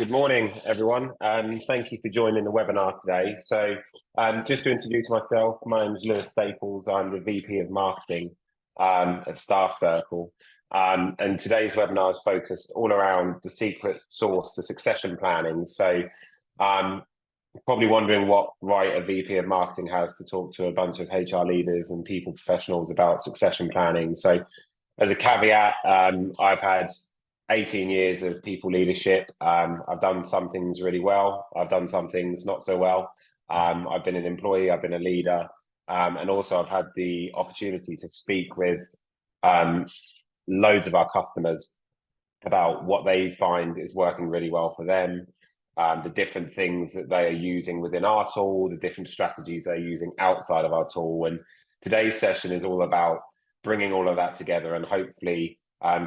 Good morning, everyone. Thank you for joining the webinar today. Just to introduce myself, my name is Lewis Staples. I'm the VP of Marketing at StaffCircle. And today's webinar is focused all around the secret sauce to succession planning. Probably wondering what right a VP of Marketing has to talk to a bunch of HR leaders and people professionals about succession planning. So as a caveat, I've had 18 years of people leadership. I've done some things really well. I've done some things not so well. I've been an employee, I've been a leader, and also I've had the opportunity to speak with loads of our customers about what they find is working really well for them, the different things that they are using within our tool, the different strategies they're using outside of our tool. And today's session is all about bringing all of that together and hopefully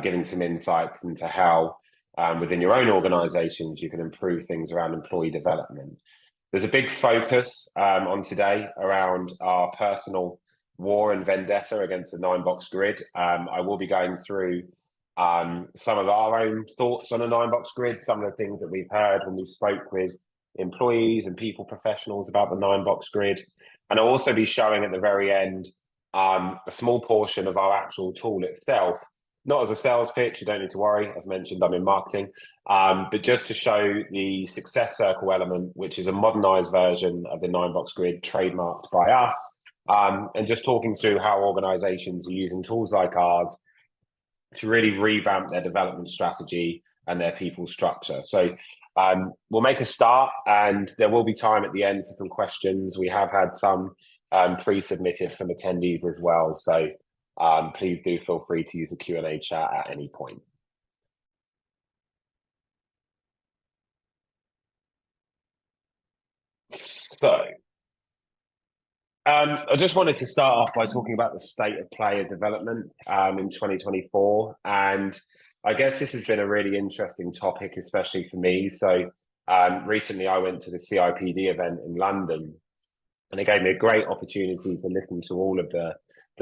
giving some insights into how within your own organizations you can improve things around employee development. There's a big focus on today around our personal war and vendetta against the 9-box grid. I will be going through some of our own thoughts on a 9-box grid, some of the things that we've heard when we spoke with employees and people professionals about the 9-box grid. And I'll also be showing at the very end a small portion of our actual tool itself. Not as a sales pitch, you don't need to worry. As mentioned, I'm in marketing, but just to show the SuccessCircle element, which is a modernized version of the 9-box grid trademarked by us, and just talking through how organizations are using tools like ours to really revamp their development strategy and their people structure. So we'll make a start and there will be time at the end for some questions. We have had some pre-submitted from attendees as well. So please do feel free to use the Q&A chat at any point. So I just wanted to start off by talking about the state of player development in 2024. And I guess this has been a really interesting topic, especially for me. So recently I went to the CIPD event in London and it gave me a great opportunity to listen to all of the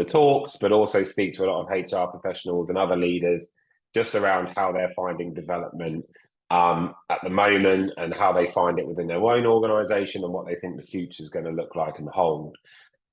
talks, but also speak to a lot of HR professionals and other leaders just around how they're finding development at the moment and how they find it within their own organization and what they think the future is going to look like and hold.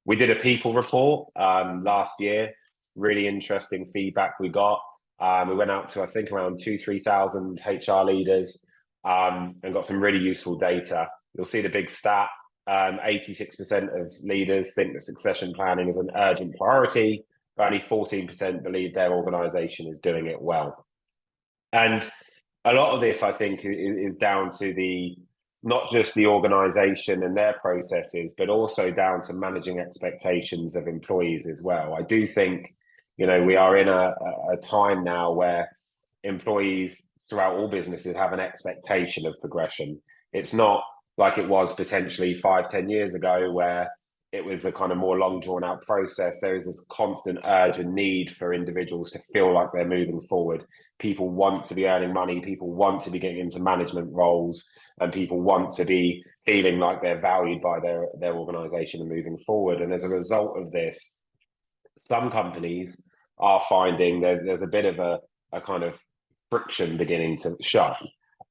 We did a people report last year, really interesting feedback we got. We went out to, I think, around 3,000 HR leaders and got some really useful data. You'll see the big stat. 86% of leaders think that succession planning is an urgent priority, but only 14% believe their organization is doing it well. And a lot of this, I think, is down to not just the organization and their processes, but also down to managing expectations of employees as well. I do think, we are in a time now where employees throughout all businesses have an expectation of progression. It's not like it was potentially 5-10 years ago, where it was a kind of more long drawn out process. There is this constant urge and need for individuals to feel like they're moving forward. People want to be earning money, people want to be getting into management roles, and people want to be feeling like they're valued by their organization and moving forward. And as a result of this, some companies are finding there's a bit of a kind of friction beginning to show.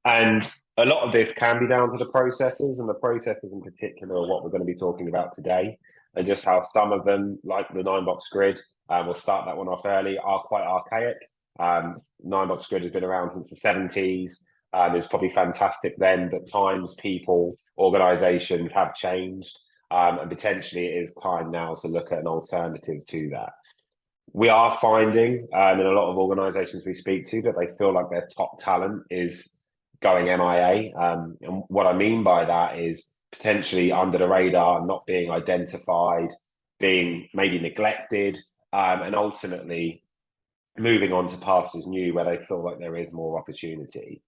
And a lot of this can be down to the processes, and the processes in particular are what we're going to be talking about today, and just how some of them, like the 9-box grid, we'll start that one off early, are quite archaic. 9-box grid has been around since the 70s. It was probably fantastic then, but times, people, organizations have changed, and potentially it is time now to look at an alternative to that. We are finding in a lot of organizations we speak to that they feel like their top talent is going MIA. And what I mean by that is potentially under the radar, not being identified, being maybe neglected, and ultimately moving on to pastures new where they feel like there is more opportunity.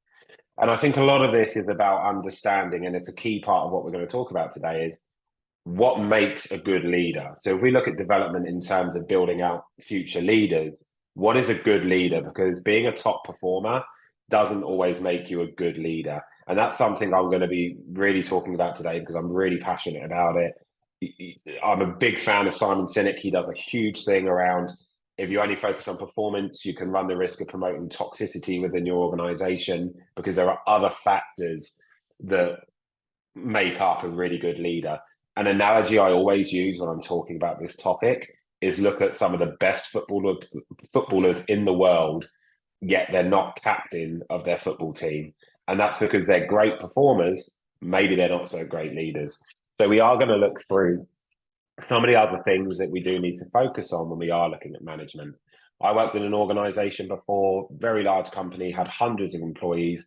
And I think a lot of this is about understanding, and it's a key part of what we're going to talk about today, is what makes a good leader. So if we look at development in terms of building out future leaders, what is a good leader? Because being a top performer doesn't always make you a good leader. And that's something I'm going to be really talking about today because I'm really passionate about it. I'm a big fan of Simon Sinek. He does a huge thing around If you only focus on performance, you can run the risk of promoting toxicity within your organization, because there are other factors that make up a really good leader. An analogy I always use when I'm talking about this topic is look at some of the best footballers in the world, yet they're not captain of their football team. And that's because they're great performers, maybe they're not so great leaders. So we are going to look through some of the other things that we do need to focus on when we are looking at management. I worked in an organization before, very large company, had hundreds of employees,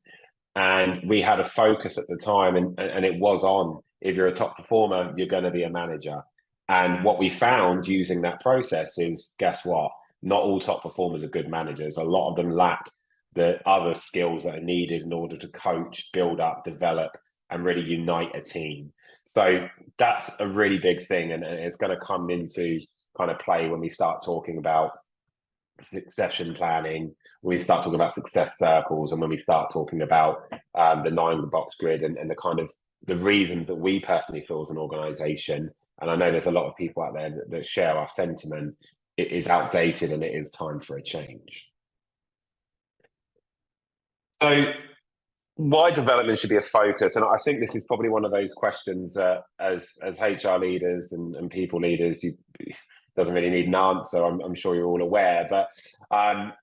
and we had a focus at the time, and it was on, if you're a top performer, you're going to be a manager. And what we found using that process is, guess what? Not all top performers are good managers. A lot of them lack the other skills that are needed in order to coach, build up, develop, and really unite a team. So that's a really big thing, and it's going to come into kind of play when we start talking about succession planning, when we start talking about success circles, and when we start talking about the 9-box grid and the kind of the reasons that we personally feel as an organization. And I know there's a lot of people out there that share our sentiment. It is outdated and it is time for a change. So why development should be a focus? And I think this is probably one of those questions as HR leaders and people leaders, you doesn't really need an answer. I'm sure you're all aware, but I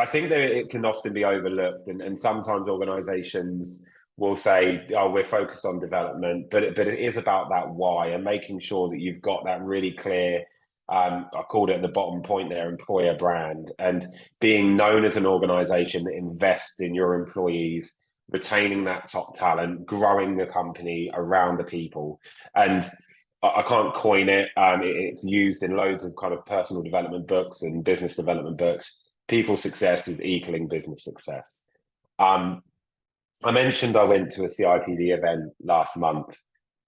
think that it can often be overlooked, and sometimes organizations will say, oh, we're focused on development, but it is about that why, and making sure that you've got that really clear, I called it at the bottom point there, employer brand, and being known as an organization that invests in your employees, retaining that top talent, growing the company around the people. And I can't coin it. It's used in loads of kind of personal development books and business development books. People success is equaling business success. I mentioned I went to a CIPD event last month,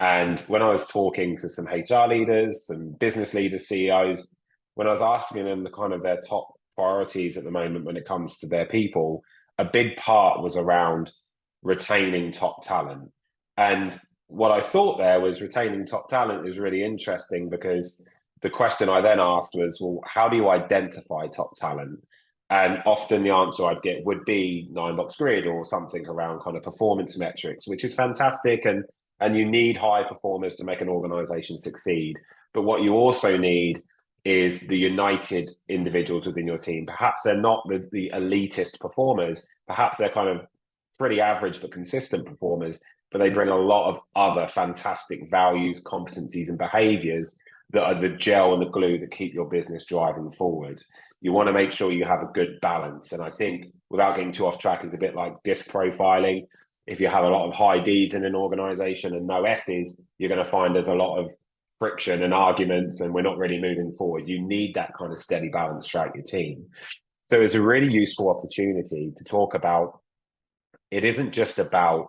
and when I was talking to some HR leaders, some business leaders, CEOs, when I was asking them the kind of their top priorities at the moment when it comes to their people, a big part was around retaining top talent. And what I thought there was retaining top talent is really interesting, because the question I then asked was, well, how do you identify top talent? And often the answer I'd get would be 9-box grid or something around kind of performance metrics, which is fantastic. And you need high performers to make an organization succeed. But what you also need is the united individuals within your team. Perhaps they're not the elitist performers. Perhaps they're kind of pretty average but consistent performers, but they bring a lot of other fantastic values, competencies, and behaviors that are the gel and the glue that keep your business driving forward. You want to make sure you have a good balance. And I think, without getting too off track, it's a bit like disc profiling. If you have a lot of high Ds in an organization and no S's, you're going to find there's a lot of friction and arguments, and we're not really moving forward. You need that kind of steady balance throughout your team. So it's a really useful opportunity to talk about, it isn't just about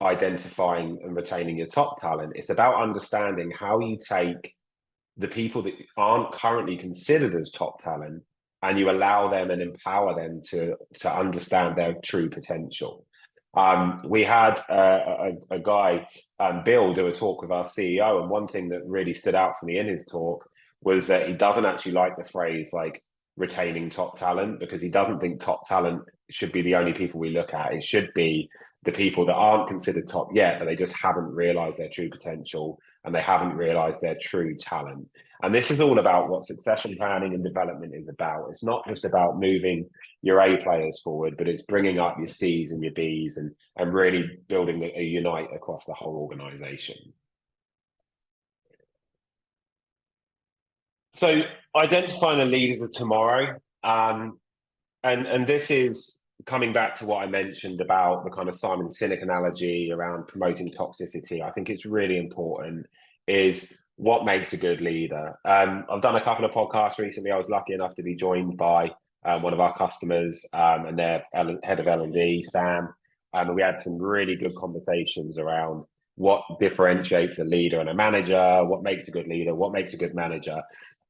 identifying and retaining your top talent. It's about understanding how you take the people that aren't currently considered as top talent, and you allow them and empower them to understand their true potential. We had a guy, Bill, do a talk with our CEO, and one thing that really stood out for me in his talk was that he doesn't actually like the phrase like retaining top talent, because he doesn't think top talent should be the only people we look at. It should be the people that aren't considered top yet, but they just haven't realized their true potential, and they haven't realized their true talent. And this is all about what succession planning and development is about. It's not just about moving your A players forward, but it's bringing up your C's and your B's, and really building a unite across the whole organization. So identifying the leaders of tomorrow. And this is coming back to what I mentioned about the kind of Simon Sinek analogy around promoting toxicity. I think it's really important is what makes a good leader. I've done a couple of podcasts recently. I was lucky enough to be joined by one of our customers and their head of L&D, Sam. And we had some really good conversations around what differentiates a leader and a manager, what makes a good leader, what makes a good manager.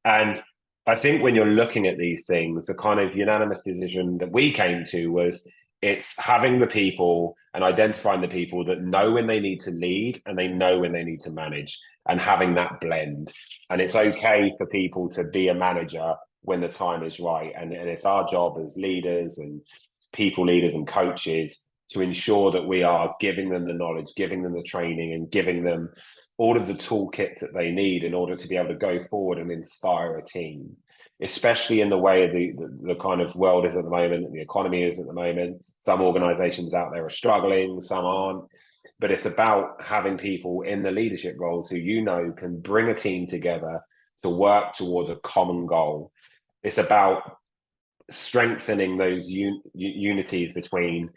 And I think when you're looking at these things, the kind of unanimous decision that we came to was it's having the people and identifying the people that know when they need to lead and they know when they need to manage. and having that blend. And it's okay for people to be a manager when the time is right. And it's our job as leaders and people leaders and coaches to ensure that we are giving them the knowledge, giving them the training, and giving them all of the toolkits that they need in order to be able to go forward and inspire a team, especially in the way the kind of world is at the moment, the economy is at the moment. Some organizations out there are struggling, some aren't. But it's about having people in the leadership roles who can bring a team together to work towards a common goal. It's about strengthening those unities between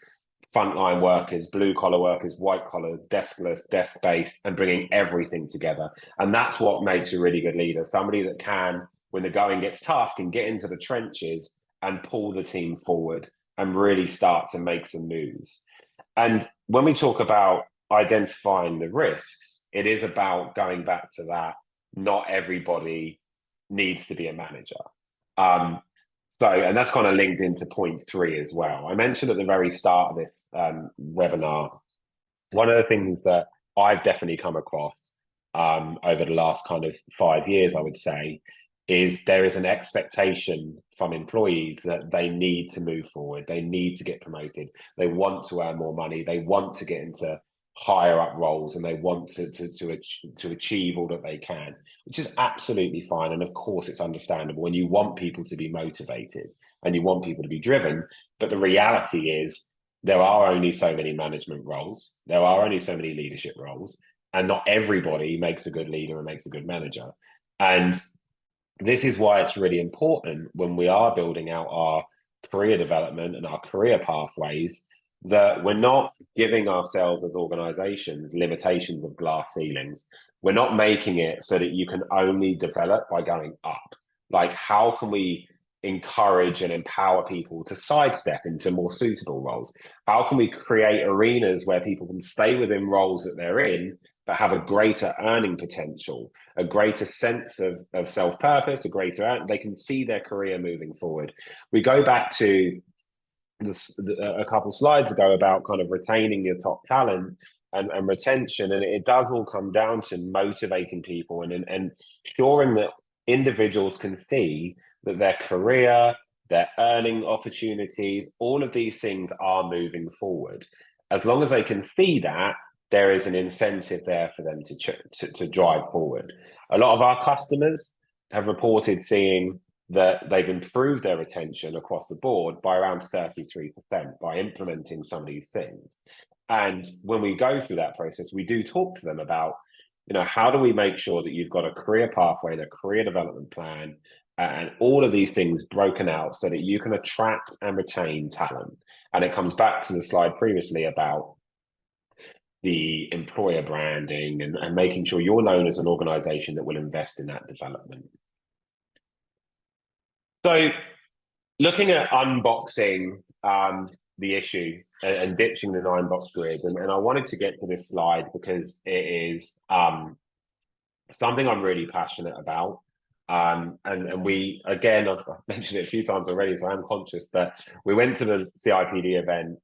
frontline workers, blue collar workers, white collar, deskless, desk based, and bringing everything together. And that's what makes a really good leader. Somebody that can, when the going gets tough, can get into the trenches and pull the team forward and really start to make some moves. And when we talk about identifying the risks, it is about going back to that. Not everybody needs to be a manager. And that's kind of linked into point 3 as well. I mentioned at the very start of this webinar, one of the things that I've definitely come across over the last kind of 5 years, I would say, is there is an expectation from employees that they need to move forward. They need to get promoted. They want to earn more money. They want to get into higher up roles, and they want to achieve all that they can, which is absolutely fine. And of course, it's understandable when you want people to be motivated and you want people to be driven. But the reality is there are only so many management roles. There are only so many leadership roles, and not everybody makes a good leader and makes a good manager. And this is why it's really important when we are building out our career development and our career pathways that we're not giving ourselves as organizations limitations of glass ceilings. We're not making it so that you can only develop by going up. Like, how can we encourage and empower people to sidestep into more suitable roles? How can we create arenas where people can stay within roles that they're in, but have a greater earning potential, a greater sense of self-purpose, they can see their career moving forward. We go back to a couple of slides ago about kind of retaining your top talent and retention. And it does all come down to motivating people and ensuring that individuals can see that their career, their earning opportunities, all of these things are moving forward. As long as they can see that, there is an incentive there for them to drive forward. A lot of our customers have reported seeing that they've improved their retention across the board by around 33% by implementing some of these things. And when we go through that process, we do talk to them about, how do we make sure that you've got a career pathway and a career development plan and all of these things broken out so that you can attract and retain talent. And it comes back to the slide previously about the employer branding and making sure you're known as an organization that will invest in that development. So looking at unboxing the issue and ditching the 9-box grid, and I wanted to get to this slide because it is something I'm really passionate about. And we, again, I've mentioned it a few times already, so I'm conscious, but we went to the CIPD event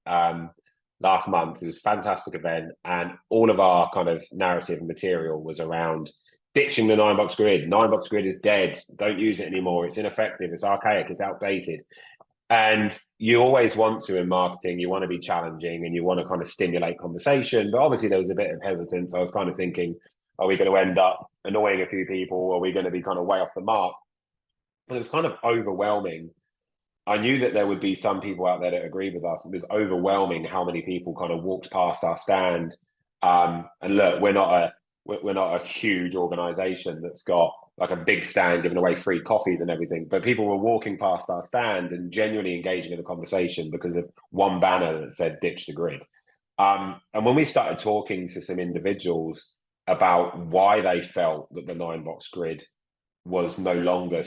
last month. It was a fantastic event, and all of our kind of narrative and material was around ditching the 9-box grid. 9-box grid is dead. Don't use it anymore. It's ineffective. It's archaic. It's outdated. And you always want to, in marketing, you want to be challenging and you want to kind of stimulate conversation. But obviously there was a bit of hesitance. I was kind of thinking, are we going to end up annoying a few people? Are we going to be kind of way off the mark? And it was kind of overwhelming. I knew that there would be some people out there that agreed with us. It was overwhelming how many people kind of walked past our stand. And look, we're not a huge organization that's got like a big stand giving away free coffees and everything, but people were walking past our stand and genuinely engaging in the conversation because of one banner that said ditch the grid. And when we started talking to some individuals about why they felt that the 9-box grid was no longer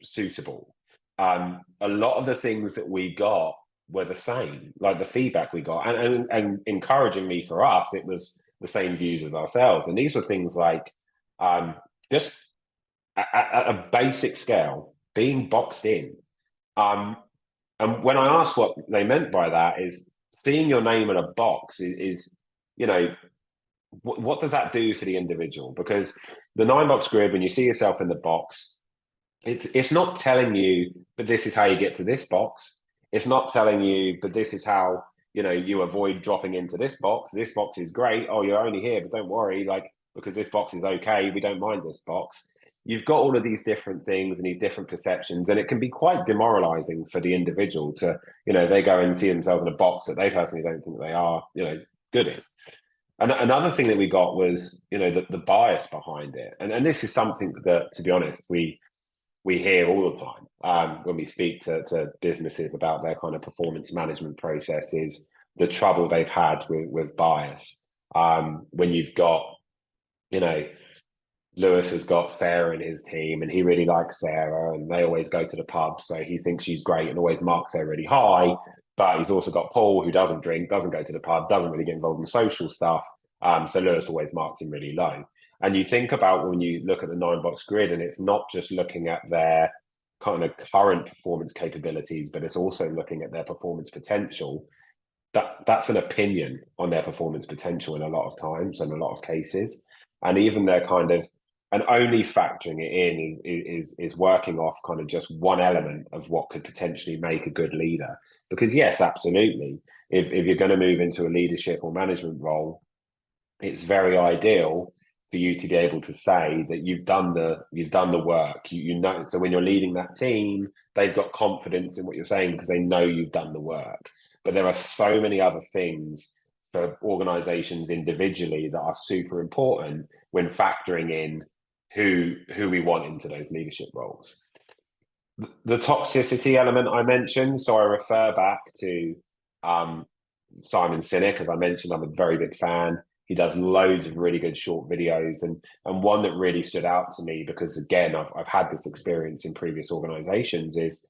suitable, a lot of the things that we got were the same, like the feedback we got, and encouragingly for us, it was the same views as ourselves. And these were things like just at a basic scale, being boxed in. And when I asked what they meant by that, is seeing your name in a box is what does that do for the individual? Because the 9 box grid, when you see yourself in the box, it's not telling you, but this is how you get to this box. It's not telling you, but this is how, you avoid dropping into this box. This box is great. Oh, you're only here, but don't worry, like, because this box is okay, we don't mind this box. You've got all of these different things and these different perceptions, and it can be quite demoralizing for the individual to, they go and see themselves in a box that they personally don't think they are, good in. And another thing that we got was, the bias behind it. And this is something that, to be honest, we hear all the time when we speak to businesses about their kind of performance management processes, the trouble they've had with bias. When you've got, Lewis has got Sarah in his team and he really likes Sarah and they always go to the pub. So he thinks she's great and always marks her really high. But he's also got Paul, who doesn't drink, doesn't go to the pub, doesn't really get involved in social stuff. So Lewis always marks him really low. And you think about when you look at the 9 box grid, and it's not just looking at their kind of current performance capabilities, but it's also looking at their performance potential. That's an opinion on their performance potential in a lot of times and a lot of cases. And even their kind of, and only factoring it in is working off kind of just one element of what could potentially make a good leader. Because yes, absolutely. If you're going to move into a leadership or management role, it's very ideal for you to be able to say that you've done the work. So when you're leading that team, they've got confidence in what you're saying because they know you've done the work. But there are so many other things for organizations individually that are super important when factoring in who we want into those leadership roles. The toxicity element I mentioned, so I refer back to Simon Sinek. As I mentioned, I'm a very big fan. He does loads of really good short videos, and one that really stood out to me, because again, I've had this experience in previous organizations, is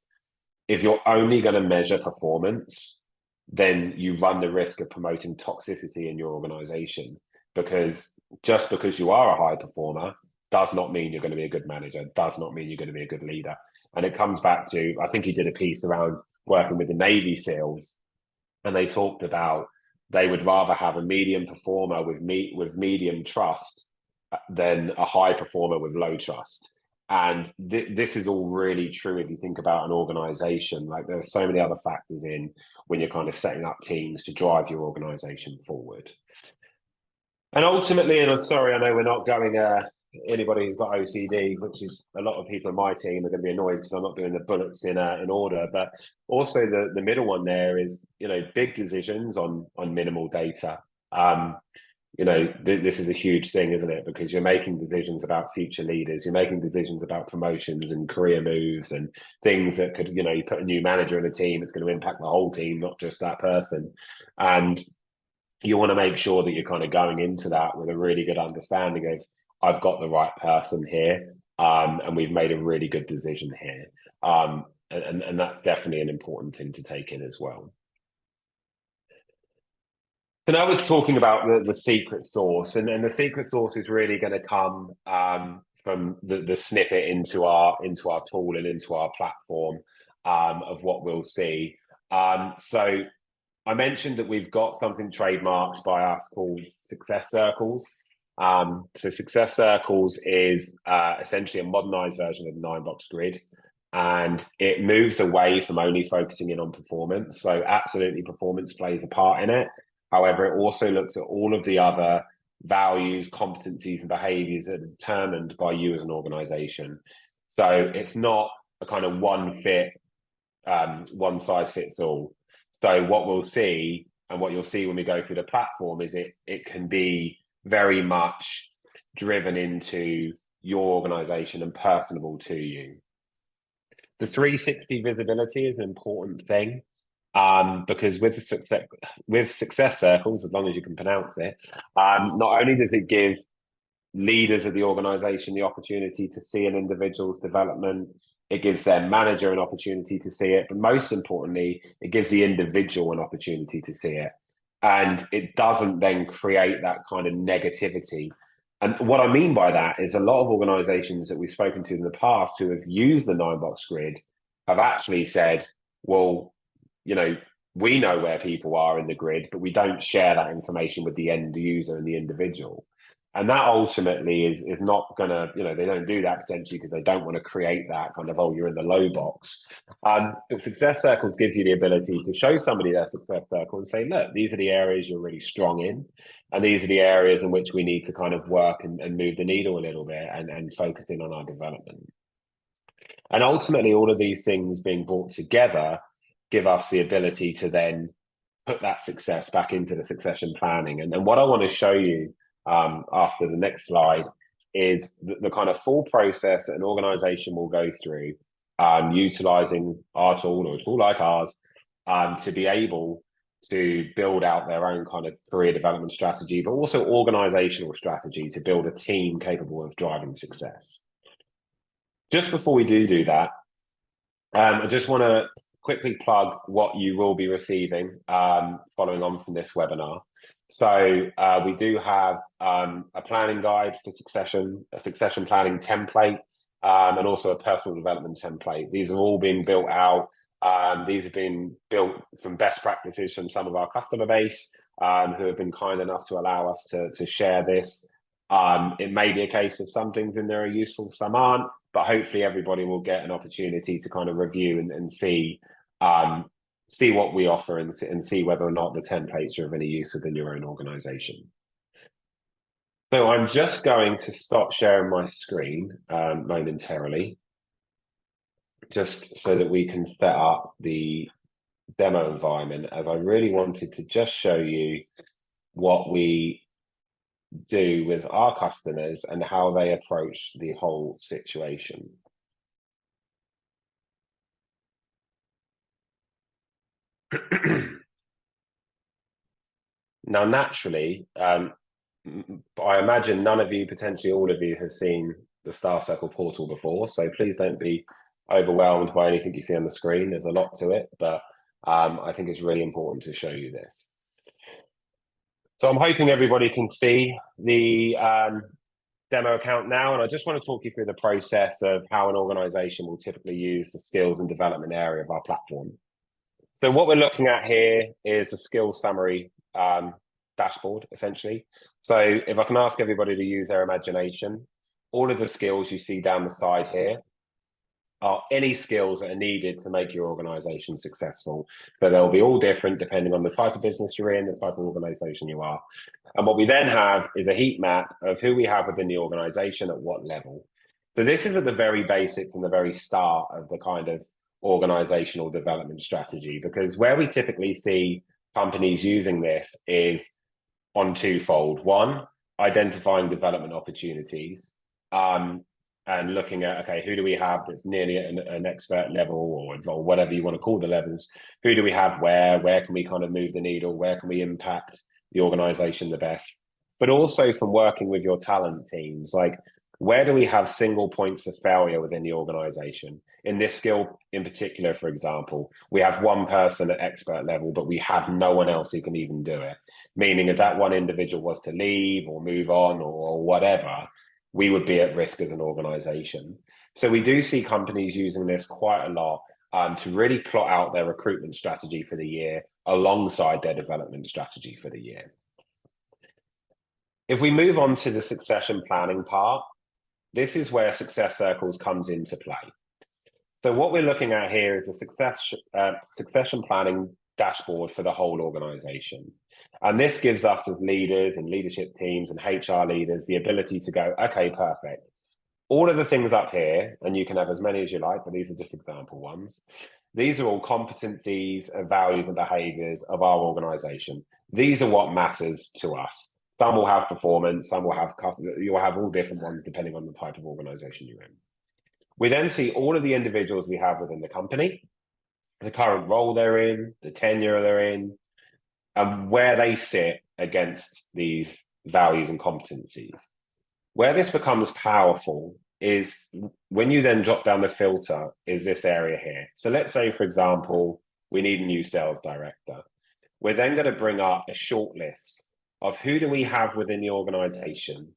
if you're only going to measure performance, then you run the risk of promoting toxicity in your organization, because just because you are a high performer does not mean you're going to be a good manager, does not mean you're going to be a good leader. And it comes back to, I think he did a piece around working with the Navy SEALs, and they talked about they would rather have a medium performer with medium trust than a high performer with low trust. And this is all really true if you think about an organization. Like, there are so many other factors in when you're kind of setting up teams to drive your organization forward. And ultimately, and I'm sorry, I know we're not going anybody who's got OCD, which is a lot of people in my team, are going to be annoyed because I'm not doing the bullets in order. But also the middle one there is, big decisions on minimal data. This is a huge thing, isn't it? Because you're making decisions about future leaders, you're making decisions about promotions and career moves and things that could, you put a new manager in a team, it's going to impact the whole team, not just that person. And you want to make sure that you're kind of going into that with a really good understanding of, I've got the right person here, and we've made a really good decision here. And that's definitely an important thing to take in as well. So now we're talking about the secret sauce, and the secret sauce is really going to come from the snippet into our tool and into our platform of what we'll see. So I mentioned that we've got something trademarked by us called Success Circles. So Success Circles is essentially a modernized version of the 9 box grid, and it moves away from only focusing in on performance. So absolutely, performance plays a part in it. However, it also looks at all of the other values, competencies, and behaviors that are determined by you as an organization. So it's not a kind of one size fits all. So what we'll see, and what you'll see when we go through the platform, is it can be very much driven into your organization and personable to you. The 360 visibility is an important thing, because with Success Circles, as long as you can pronounce it, not only does it give leaders of the organization the opportunity to see an individual's development, it gives their manager an opportunity to see it, but most importantly, it gives the individual an opportunity to see it. And it doesn't then create that kind of negativity. And what I mean by that is a lot of organizations that we've spoken to in the past who have used the 9 box grid have actually said, well, we know where people are in the grid, but we don't share that information with the end user and the individual. And that ultimately is not going to, they don't do that potentially because they don't want to create that kind of, oh, you're in the low box. But Success Circles gives you the ability to show somebody their success circle and say, look, these are the areas you're really strong in. And these are the areas in which we need to kind of work and move the needle a little bit and focus in on our development. And ultimately, all of these things being brought together give us the ability to then put that success back into the succession planning. And what I want to show you after the next slide is the kind of full process that an organization will go through utilizing our tool or a tool like ours to be able to build out their own kind of career development strategy, but also organizational strategy to build a team capable of driving success. Just before we do that, I just want to quickly plug what you will be receiving following on from this webinar. So we do have a planning guide for succession, a succession planning template, and also a personal development template. These are all being built out. These have been built from best practices from some of our customer base who have been kind enough to allow us to share this. It may be a case of some things in there are useful, some aren't, but hopefully everybody will get an opportunity to kind of review and see what we offer and see whether or not the templates are of any use within your own organization. So I'm just going to stop sharing my screen momentarily, just so that we can set up the demo environment, as I really wanted to just show you what we do with our customers and how they approach the whole situation. Now, naturally, I imagine none of you, potentially all of you, have seen the StaffCircle portal before, so please don't be overwhelmed by anything you see on the screen. There's a lot to it, but I think it's really important to show you this. So I'm hoping everybody can see the demo account now, and I just want to talk you through the process of how an organization will typically use the skills and development area of our platform. So what we're looking at here is a skills summary dashboard, essentially. So if I can ask everybody to use their imagination, all of the skills you see down the side here are any skills that are needed to make your organization successful. But they'll be all different depending on the type of business you're in, the type of organization you are. And what we then have is a heat map of who we have within the organization at what level. So this is at the very basics and the very start of the kind of organizational development strategy, because where we typically see companies using this is on twofold. One, identifying development opportunities and looking at, okay, who do we have that's nearly at an expert level or whatever you want to call the levels? Who do we have where can we kind of move the needle? Where can we impact the organization the best? But also from working with your talent teams, like where do we have single points of failure within the organization? In this skill in particular, for example, we have one person at expert level, but we have no one else who can even do it. Meaning if that one individual was to leave or move on or whatever, we would be at risk as an organization. So we do see companies using this quite a lot to really plot out their recruitment strategy for the year alongside their development strategy for the year. If we move on to the succession planning part, this is where Success Circles comes into play. So what we're looking at here is a succession planning dashboard for the whole organization. And this gives us as leaders and leadership teams and HR leaders the ability to go, okay, perfect. All of the things up here, and you can have as many as you like, but these are just example ones. These are all competencies and values and behaviors of our organization. These are what matters to us. Some will have performance, some will have, you'll have all different ones depending on the type of organization you're in. We then see all of the individuals we have within the company, the current role they're in, the tenure they're in, and where they sit against these values and competencies. Where this becomes powerful is when you then drop down the filter is this area here. So let's say, for example, we need a new sales director. We're then going to bring up a short list of who do we have within the organization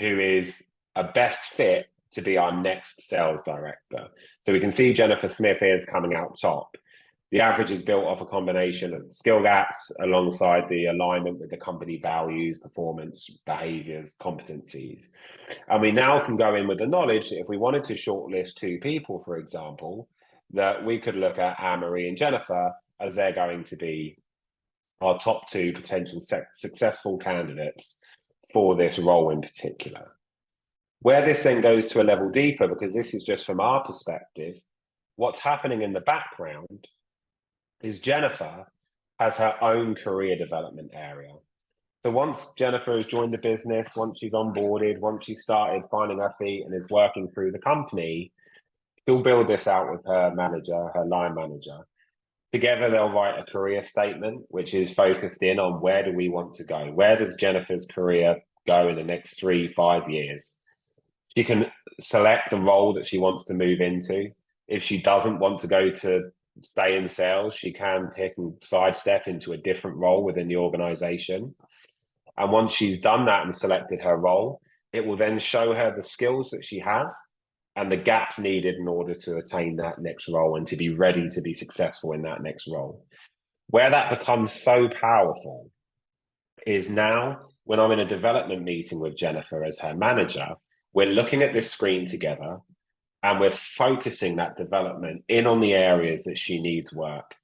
who is a best fit to be our next sales director. So we can see Jennifer Smith here is coming out top. The average is built off a combination of skill gaps alongside the alignment with the company values, performance, behaviors, competencies. And we now can go in with the knowledge that if we wanted to shortlist 2 people, for example, that we could look at Anne-Marie and Jennifer as they're going to be our top 2 potential successful candidates for this role in particular. Where this then goes to a level deeper, because this is just from our perspective, what's happening in the background is Jennifer has her own career development area. So once Jennifer has joined the business, once she's onboarded, once she started finding her feet and is working through the company, she'll build this out with her manager, her line manager. Together, they'll write a career statement, which is focused in on where do we want to go? Where does Jennifer's career go in the next 3-5 years? She can select the role that she wants to move into. If she doesn't want to go to stay in sales, she can pick and sidestep into a different role within the organization. And once she's done that and selected her role, it will then show her the skills that she has and the gaps needed in order to attain that next role and to be ready to be successful in that next role. Where that becomes so powerful is now when I'm in a development meeting with Jennifer as her manager, we're looking at this screen together and we're focusing that development in on the areas that she needs work.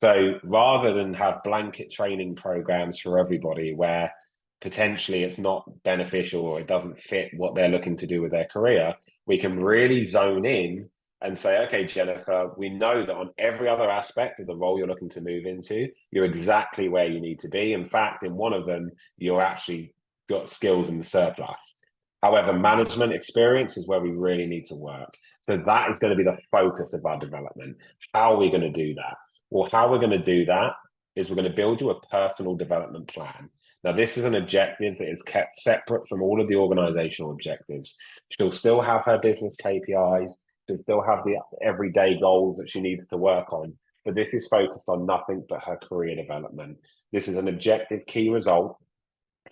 So rather than have blanket training programs for everybody where potentially it's not beneficial or it doesn't fit what they're looking to do with their career, we can really zone in and say, okay, Jennifer, we know that on every other aspect of the role you're looking to move into, you're exactly where you need to be. In fact, in one of them, you're actually got skills in the surplus. However, management experience is where we really need to work. So that is going to be the focus of our development. How are we going to do that? Well, how we're going to do that is we're going to build you a personal development plan. Now, this is an objective that is kept separate from all of the organizational objectives. She'll still have her business KPIs. She'll still have the everyday goals that she needs to work on. But this is focused on nothing but her career development. This is an objective key result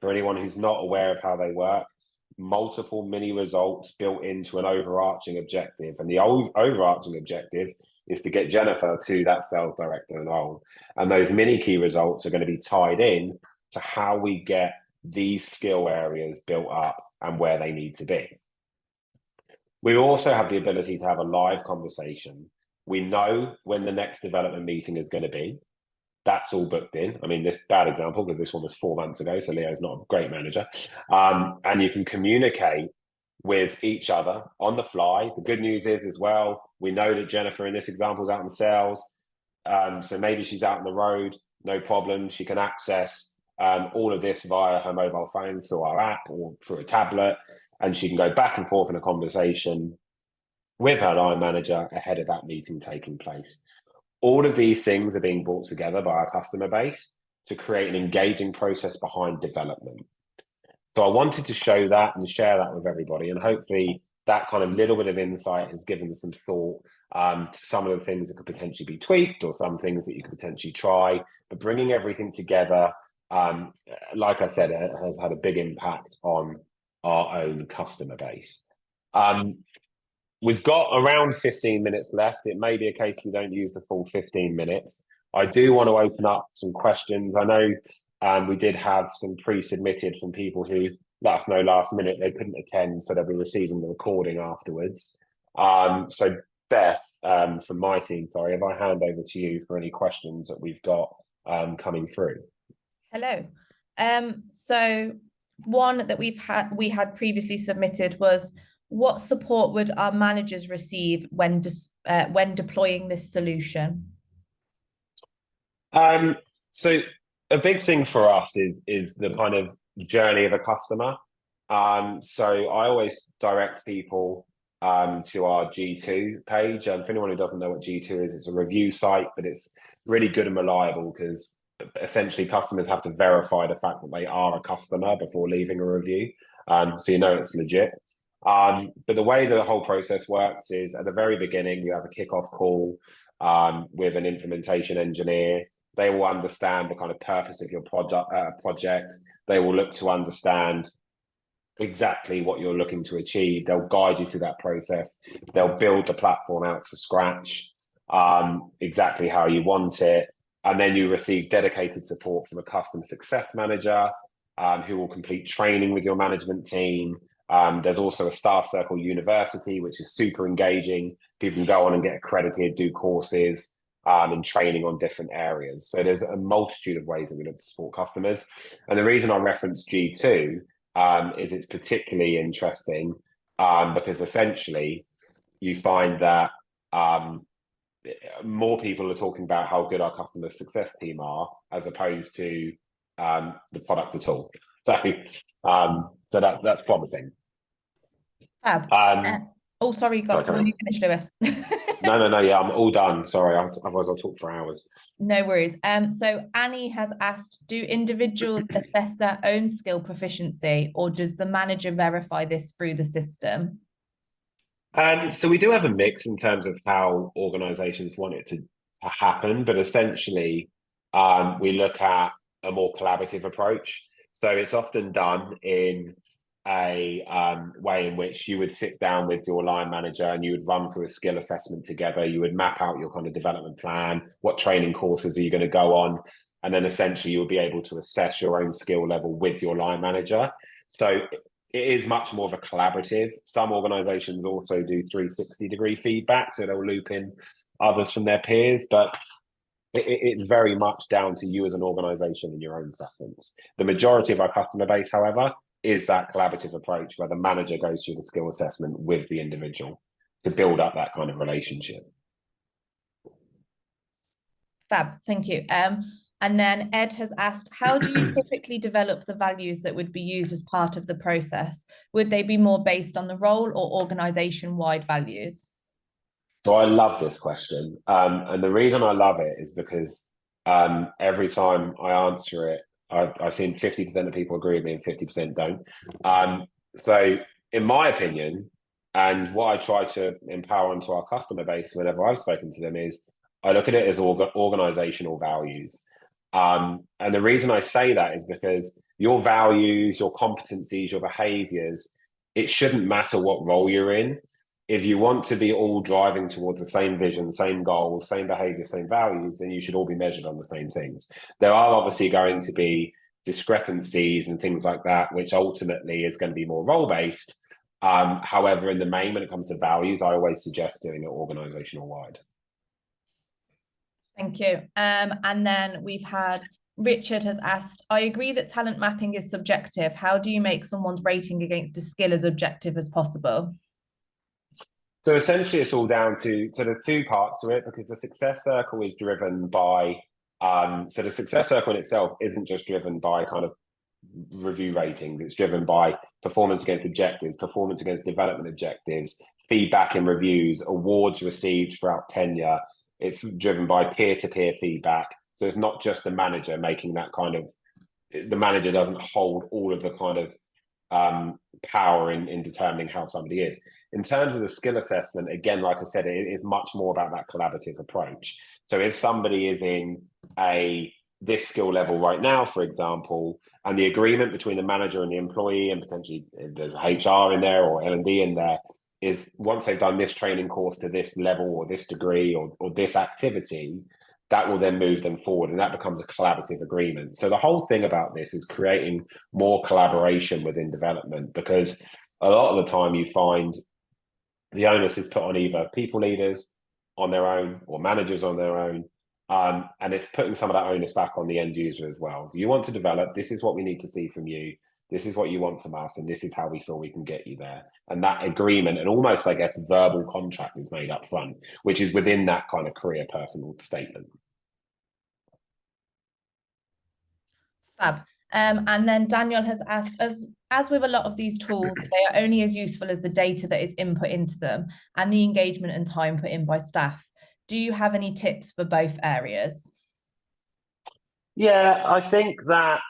for anyone who's not aware of how they work. Multiple mini results built into an overarching objective. And the overarching objective is to get Jennifer to that sales director role. And those mini key results are going to be tied in to how we get these skill areas built up and where they need to be. We also have the ability to have a live conversation. We know when the next development meeting is going to be. That's all booked in. I mean, this bad example because this one was 4 months ago, so Leo's not a great manager. And you can communicate with each other on the fly. The good news is as well, we know that Jennifer in this example is out in sales. So maybe she's out on the road, no problem. She can access all of this via her mobile phone through our app or through a tablet. And she can go back and forth in a conversation with her line manager ahead of that meeting taking place. All of these things are being brought together by our customer base to create an engaging process behind development. So I wanted to show that and share that with everybody. And hopefully that kind of little bit of insight has given us some thought to some of the things that could potentially be tweaked or some things that you could potentially try. But bringing everything together, like I said, it has had a big impact on our own customer base. We've got around 15 minutes left. It may be a case we don't use the full 15 minutes. I do want to open up some questions. I know we did have some pre-submitted from people who let us know last minute they couldn't attend, so they'll be receiving the recording afterwards. So Beth, from my team, sorry, if I hand over to you for any questions that we've got coming through. Hello. So one that we had previously submitted was, what support would our managers receive when deploying this solution? So a big thing for us is the kind of journey of a customer. So I always direct people to our G2 page. For anyone who doesn't know what G2 is, it's a review site, but it's really good and reliable because essentially customers have to verify the fact that they are a customer before leaving a review. So you know it's legit. But the way the whole process works is at the very beginning, you have a kickoff call with an implementation engineer. They will understand the kind of purpose of your project. They will look to understand exactly what you're looking to achieve. They'll guide you through that process. They'll build the platform out to scratch. exactly how you want it. And then you receive dedicated support from a customer success manager who will complete training with your management team. There's also a StaffCircle University, which is super engaging. People can go on and get accredited, do courses and training on different areas. So there's a multitude of ways that we look to support customers. And the reason I reference G2 is it's particularly interesting because essentially you find that more people are talking about how good our customer success team are as opposed to the product at all. So that's promising. Fab. Oh, sorry, God, Sorry, you finish, Lewis. No, yeah, I'm all done. Sorry, otherwise I'll talk for hours. No worries. So Annie has asked, do individuals assess their own skill proficiency, or does the manager verify this through the system? So we do have a mix in terms of how organizations want it to happen, but essentially we look at a more collaborative approach. So it's often done in a way in which you would sit down with your line manager and you would run through a skill assessment together. You would map out your kind of development plan, what training courses are you going to go on, and then essentially you'll be able to assess your own skill level with your line manager. So it is much more of a collaborative. Some organizations also do 360-degree feedback, so they'll loop in others from their peers, but it's very much down to you as an organization and your own preference. The majority of our customer base, however, is that collaborative approach where the manager goes through the skill assessment with the individual to build up that kind of relationship. Fab, thank you. And then Ed has asked, how do you typically develop the values that would be used as part of the process? Would they be more based on the role or organization-wide values? So I love this question. And the reason I love it is because every time I answer it, I've seen 50% of people agree with me and 50% don't. So in my opinion, and what I try to empower onto our customer base whenever I've spoken to them is I look at it as organizational values. And the reason I say that is because your values, your competencies, your behaviors, it shouldn't matter what role you're in. If you want to be all driving towards the same vision, same goals, same behavior, same values, then you should all be measured on the same things. There are obviously going to be discrepancies and things like that, which ultimately is going to be more role-based. However, in the main, when it comes to values, I always suggest doing it organizational wide. Thank you. And then we've had Richard has asked, I agree that talent mapping is subjective. How do you make someone's rating against a skill as objective as possible? So essentially it's all down to, so there's two parts to it because the success circle is driven by, so the success circle in itself isn't just driven by kind of review ratings. It's driven by performance against objectives, performance against development objectives, feedback and reviews, awards received throughout tenure. It's driven by peer-to-peer feedback. So it's not just the manager making that kind of, the manager doesn't hold all of the kind of power in determining how somebody is. In terms of the skill assessment, again, like I said, it is much more about that collaborative approach. So if somebody is in this skill level right now, for example, and the agreement between the manager and the employee, and potentially if there's HR in there or L&D in there, is once they've done this training course to this level or this degree or this activity, that will then move them forward, and that becomes a collaborative agreement. So the whole thing about this is creating more collaboration within development, because a lot of the time you find the onus is put on either people leaders on their own or managers on their own, and it's putting some of that onus back on the end user as well. So you want to develop, this is what we need to see from you, this is what you want from us, and this is how we feel we can get you there. And that agreement and almost, I guess, verbal contract is made up front, which is within that kind of career personal statement. Fab. And then Daniel has asked, as with a lot of these tools, they are only as useful as the data that is input into them and the engagement and time put in by staff. Do you have any tips for both areas? Yeah, I think that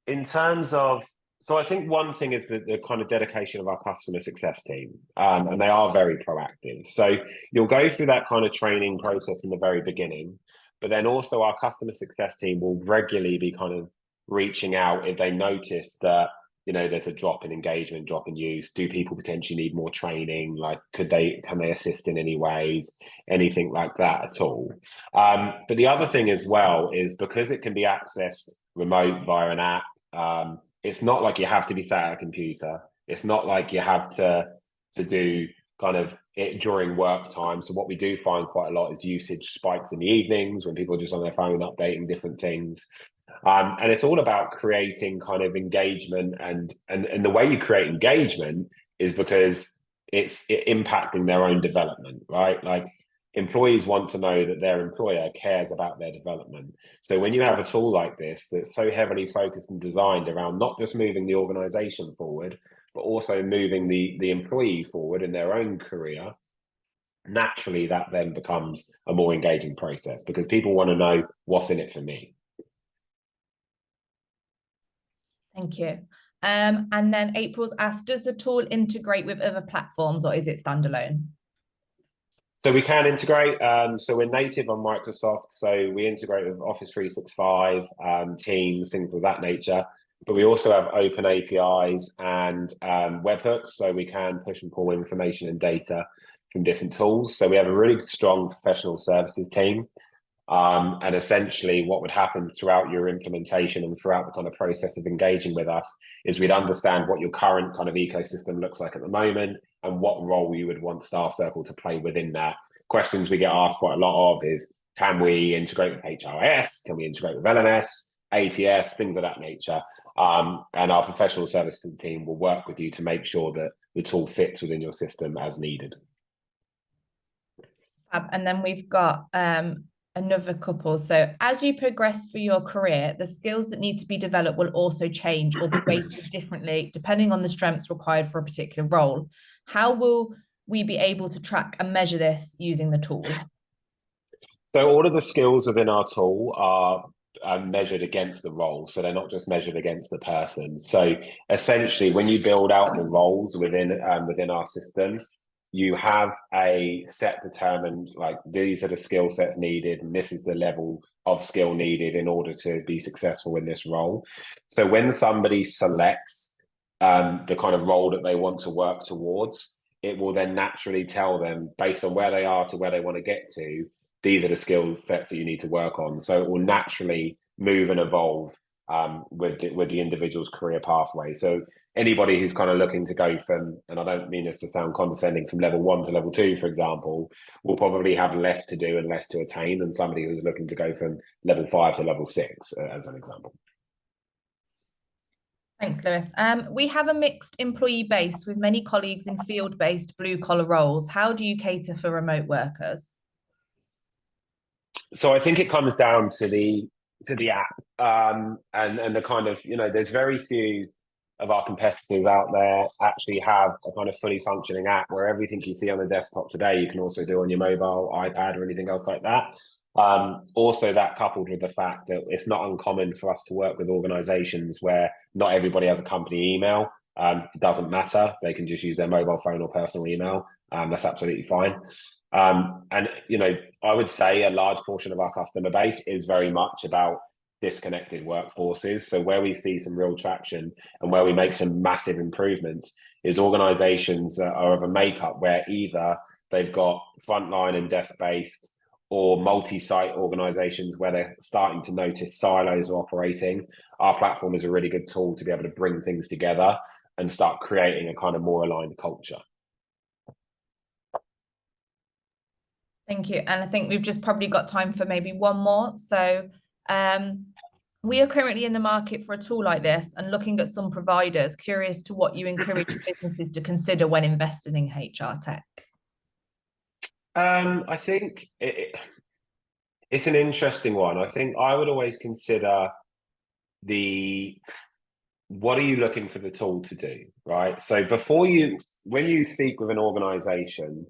in terms of, so I think one thing is the kind of dedication of our customer success team, and they are very proactive. So you'll go through that kind of training process in the very beginning, but then also our customer success team will regularly be kind of reaching out if they notice that there's a drop in engagement, drop in use? Do people potentially need more training? Like, can they assist in any ways? Anything like that at all? But the other thing as well is, because it can be accessed remote via an app, it's not like you have to be sat at a computer. It's not like you have to do kind of it during work time. So what we do find quite a lot is usage spikes in the evenings when people are just on their phone updating different things. And it's all about creating kind of engagement, and the way you create engagement is because it's impacting their own development, right? Like, employees want to know that their employer cares about their development. So when you have a tool like this that's so heavily focused and designed around not just moving the organization forward, but also moving the employee forward in their own career, naturally that then becomes a more engaging process, because people want to know what's in it for me. Thank you. And then April's asked, does the tool integrate with other platforms, or is it standalone? So we can integrate. So we're native on Microsoft. So we integrate with Office 365, Teams, things of that nature. But we also have open APIs and webhooks, so we can push and pull information and data from different tools. So we have a really strong professional services team. And essentially what would happen throughout your implementation and throughout the kind of process of engaging with us is we'd understand what your current kind of ecosystem looks like at the moment and what role you would want StaffCircle to play within that. Questions we get asked quite a lot of is, can we integrate with HRS? Can we integrate with LMS, ATS, things of that nature? And our professional services team will work with you to make sure that the tool fits within your system as needed. And then we've got another couple. So as you progress through your career, the skills that need to be developed will also change or be weighted differently depending on the strengths required for a particular role. How will we be able to track and measure this using the tool? So all of the skills within our tool are measured against the role. So they're not just measured against the person. So essentially, when you build out the roles within our system, you have a set determined, like, these are the skill sets needed, and this is the level of skill needed in order to be successful in this role. So when somebody selects the kind of role that they want to work towards, it will then naturally tell them, based on where they are to where they want to get to, these are the skill sets that you need to work on. So it will naturally move and evolve with the individual's career pathway. So anybody who's kind of looking to go from, and I don't mean this to sound condescending, from level 1 to level 2, for example, will probably have less to do and less to attain than somebody who's looking to go from level 5 to level 6, as an example. Thanks, Lewis. We have a mixed employee base with many colleagues in field-based blue-collar roles. How do you cater for remote workers? So I think it comes down to the app, and the kind of, there's very few of our competitors out there actually have a kind of fully functioning app where everything you see on the desktop today you can also do on your mobile, iPad, or anything else like that. Also, that coupled with the fact that it's not uncommon for us to work with organizations where not everybody has a company email. It doesn't matter. They can just use their mobile phone or personal email. That's absolutely fine. And, I would say a large portion of our customer base is very much about disconnected workforces. So where we see some real traction and where we make some massive improvements is organizations are of a makeup where either they've got frontline and desk-based, or multi-site organizations where they're starting to notice silos operating. Our platform is a really good tool to be able to bring things together and start creating a kind of more aligned culture. Thank you. And I think we've just probably got time for maybe one more. So we are currently in the market for a tool like this and looking at some providers, curious to what you encourage businesses to consider when investing in HR tech. I think it's an interesting one. I think I would always consider what are you looking for the tool to do, right? So when you speak with an organization,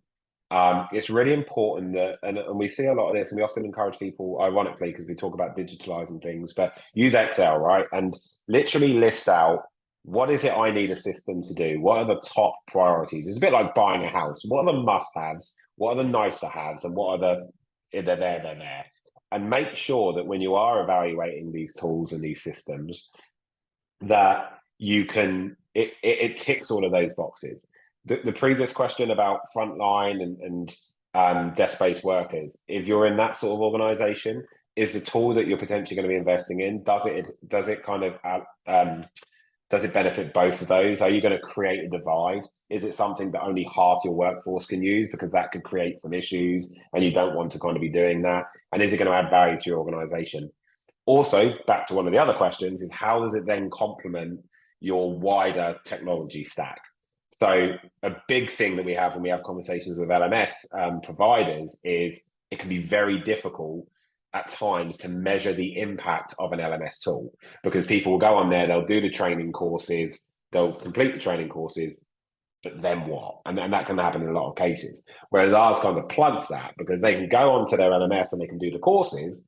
it's really important that, and we see a lot of this, and we often encourage people, ironically, because we talk about digitalizing things, but use Excel, right? And literally list out, what is it I need a system to do? What are the top priorities? It's a bit like buying a house. What are the must-haves? What are the nice-to-haves? And what are they're there. And make sure that when you are evaluating these tools and these systems, that it ticks all of those boxes. The previous question about frontline and desk-based workers, if you're in that sort of organization, is the tool that you're potentially going to be investing in, does it kind of does it benefit both of those? Are you going to create a divide? Is it something that only half your workforce can use, because that could create some issues and you don't want to kind of be doing that? And is it going to add value to your organization? Also, back to one of the other questions, is how does it then complement your wider technology stack? So a big thing that we have when we have conversations with LMS providers is it can be very difficult at times to measure the impact of an LMS tool, because people will go on there, they'll do the training courses, they'll complete the training courses, but then what? And that can happen in a lot of cases. Whereas ours kind of plugs that, because they can go onto their LMS and they can do the courses,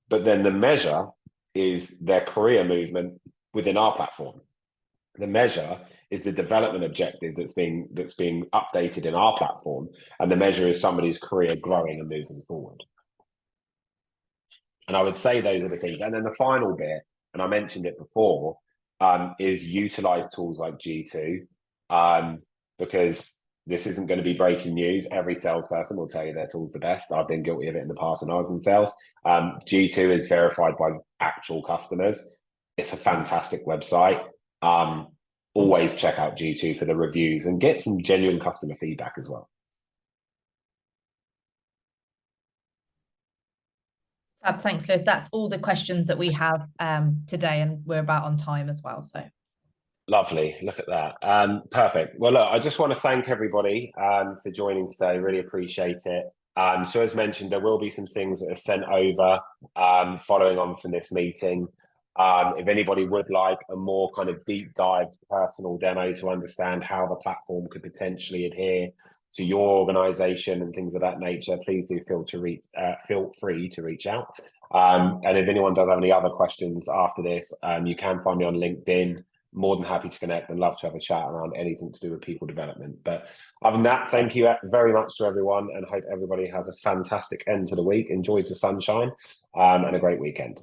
but then the measure is their career movement within our platform. The measure is the development objective that's being updated in our platform, and the measure is somebody's career growing and moving forward. And I would say those are the things. And then the final bit, and I mentioned it before, is utilize tools like G2, because this isn't going to be breaking news. Every salesperson will tell you their tool's the best. I've been guilty of it in the past when I was in sales. G2 is verified by actual customers. It's a fantastic website. Always check out G2 for the reviews and get some genuine customer feedback as well. Fab, thanks, Liz. That's all the questions that we have today, and we're about on time as well. So lovely. Look at that. Perfect. Well, look, I just want to thank everybody for joining today. Really appreciate it. So as mentioned, there will be some things that are sent over following on from this meeting. If anybody would like a more kind of deep dive personal demo to understand how the platform could potentially adhere to your organization and things of that nature, please do feel free to reach out. And if anyone does have any other questions after this, you can find me on LinkedIn. More than happy to connect and love to have a chat around anything to do with people development. But other than that, thank you very much to everyone, and hope everybody has a fantastic end to the week, enjoys the sunshine, and a great weekend.